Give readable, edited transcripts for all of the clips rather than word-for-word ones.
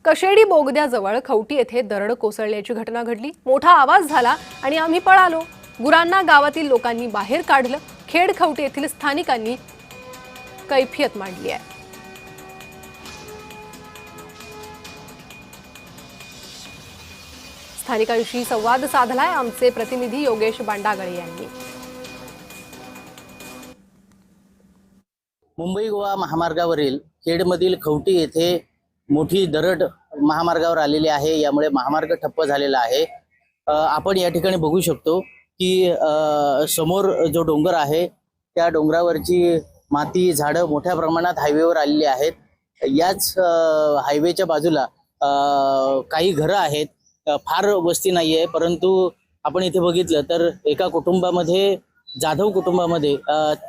कशेडी बोगद्याजवळ खवटी येथे दरड कोसळल्याची घटना घडली। मोठा आवाज झाला आणि आम्ही पळालो। गुरांना गावातील लोकांनी बाहेर काढलं। खेड खवटी येथील स्थानिकांनी कैफियत मांडली आहे। स्थानिकांशी संवाद साधलाय आमचे प्रतिनिधी योगेश बांडागळे यांनी। मुंबई गोवा महामार्गावरील खेडमधील खवटी येथे मोठी दरड महामार्गावर आलेली आहे। यामुळे महामार्ग ठप्प झालेला आहे। आपण या ठिकाणी बघू शकतो की समोर जो डोंगर आहे त्या डोंगरावरची माती झाडं मोठ्या प्रमाणात हायवेवर आलेली आहेत। याच हायवेच्या बाजूला काही घरं आहेत। फार वस्ती नाहीये, परंतु आपण इथे बघितलं तर एका कुटुंबामध्ये जाधव कुटुंबामध्ये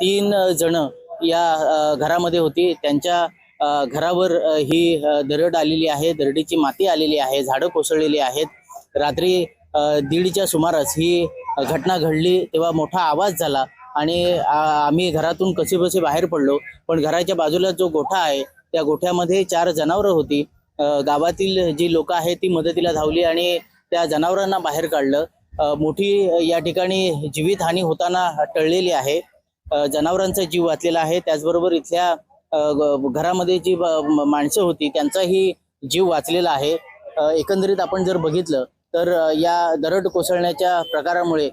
3 जण या घरामध्ये होती। त्यांच्या घरावर ही दरड आलेली आहे। दरडीची माती आलेली आहे, झाडं कोसळलेली आहेत। रात्री 1:30च्या सुमारास ही घटना घडली। तेव्हा मोठा आवाज झाला आणि आम्ही घरातून कसेबसे बाहेर पडलो। पण घराच्या बाजूला जो गोठा आहे त्या गोठ्यामध्ये 4 जनावरं होती। गावातील जी लोक आहेत ती मदतीला धावली आणि त्या जनावरांना बाहेर काढलं। मोठी या ठिकाणी जीवितहानी होताना टळलेली आहे। जनावरांचा जीव वाचलेला आहे। त्याचबरोबर इथल्या घरामध्ये जी माणसं होती त्यांचाही जीव वाचलेला आहे। एकंदरीत आपण जर बघितलं तर या दरड कोसळण्याच्या प्रकारामुळे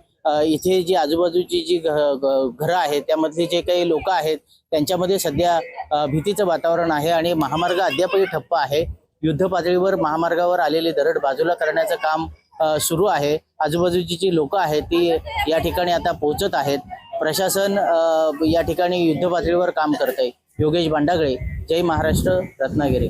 इथे जी आजूबाजूची जी घरं आहेत त्यामधले जे काही लोक आहेत त्यांच्यामध्ये सध्या भीतीचं वातावरण आहे आणि महामार्ग अद्यापही ठप्प आहे। युद्ध पातळीवर महामार्गावर आलेली दरड बाजूला करण्याचं काम सुरू आहे। आजूबाजूची जी लोक आहेत ती या ठिकाणी आता पोहोचत आहेत। प्रशासन या ठिकाणी युद्ध पातळीवर काम करत आहे। योगेश बांडागळे, जय महाराष्ट्र, रत्नागिरी।